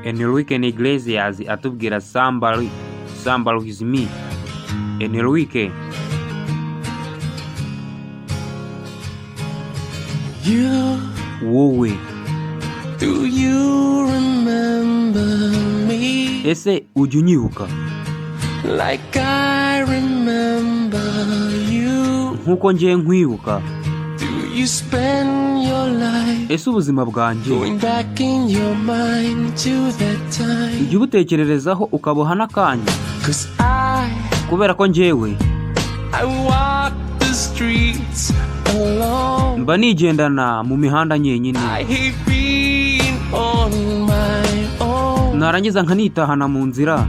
Enrique Iglesias atubwira somebody with me. Enrique. Wowe. Do you remember me? Ese ujya unyibuka? Like I remember you. Nkuko ngiye nkwibuka. Do you spend your life Ese ubuzima bwanjye going back in your mind to that time? ujya ubutekererezaho ukaboha n'akanya? 'Cause kubera ko njyewe I walk the streets alone. mba nigendana mu mihanda nyenyine. I hate being on my own. Narangiza nkanitahana mu nzira.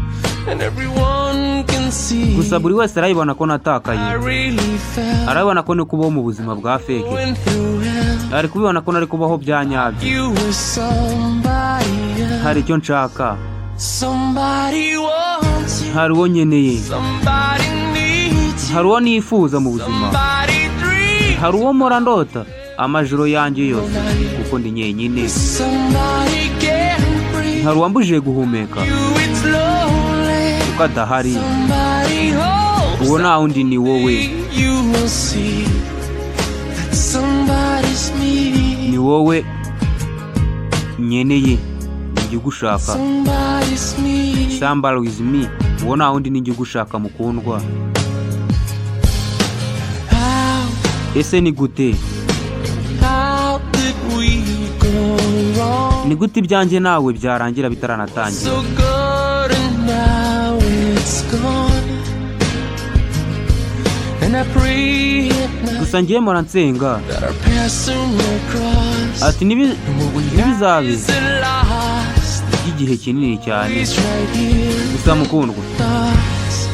And everyone can see. Gusa buri wese arayibona ko natakaye. I really felt. Arabona ko ni kubaho mu buzima bwa fake. Going through hell. Ari kubibona ko nari kubaho bya nyabyo. You were somebody else. Hari icyo nshaka. Somebody wants you. Hari uwo nkeneye. Somebody needs you. Hari uwo nifuza mu buzima. Somebody dreams. Hari uwo mpora ndota amajoro yanjye yose kuko ndi nyenyine. Somebody can't breathe. Hari uwambujije guhumeka You it's lonely. kuko adahari. Somebody holds. Uwo nta wundi ni wowe. You will see that somebody's me. Ni wowe nyeneye njye gushaka. Somebody's me. Somebody with me. Uwo nta wundi ni njye gushaka mukundwa. Ese ni gute? How did we go wrong? Ni gute ibyanjye nawe byarangira bitaranatangira? So good and now it's gone. And I pray at night Gusa ngiye mpora nsenga that our paths soon will cross. ati ntibizabe Is it lost? by'igihe kinini cyane. It's right here. Gusa mukundwa, Thoughts.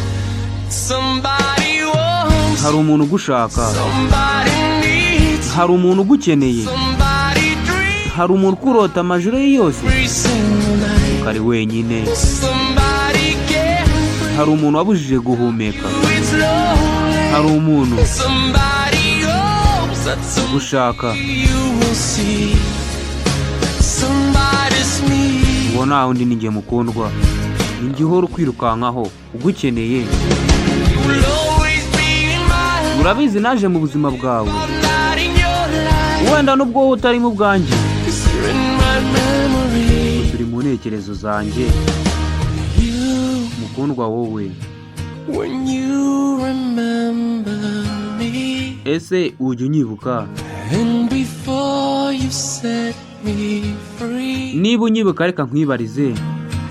Somebody wants. hari umuntu ugushaka. Somebody needs. Hari umuntu ugukeneye. Somebody dreams. Hari umuntu ukurota amajoro ye yose Every single night. ukari wenyine. Somebody can't breathe. Hari umuntu wabujije guhumeka. It's lonely. Hari umuntu Somebody hopes that someday ugushaka. you will see somebody's me. Uwo nta wundi ni njye mukundwa. Ni njye uhora ukwirukankaho ugukeneye. You will always be in my life. Urabizi naje mu buzima bwawe. I'm not in your life. Wenda nubwo wowe utari mu bwanjye. 'Cause you're in my memory. Turi mu ntekerezo zanjye. You, Mukundwa wowe. when you remember me. Ese ujya unyibuka? And before you set me free. Niba unyibuka reka nkwibarize.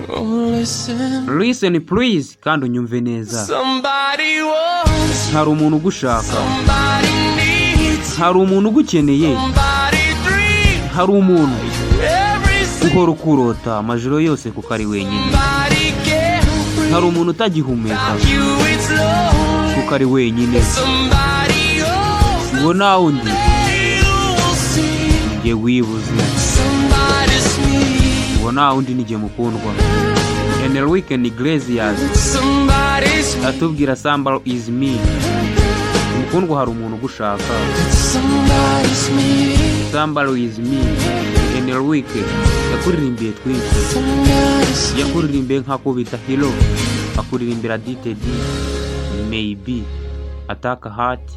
Oh, listen. Listen please kandi unyumve neza. Somebody wants. Hari umuntu ugushaka. Somebody needs. Hari umuntu ugukeneye. Somebody dreams. Hari umuntu Every single uhora ukurota amajoro yose kuko ari wenyine. body can't breathe. Hari umuntu utagihumeka You it's lonely. kuko ari wenyine. Somebody hopes Uwo nta wundi that you will see njye wibuze. somebody's me. Uwo nta wundi ni njye mukundwa. Enrique Iglesias Somebody's me. atubwira somebody is me. Mukundwa hari umuntu ugushaka. Somebody's me. Somebody is me. Enrique yakuririmbiye twinshi. Somebody's me. Yakuririmbiye nk'ako bita Hero. Akuririmbira DTD maybe Attack Heart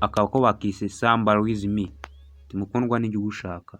akaba ko bakise somebody is me. Mukundwa ni njye ugushaka.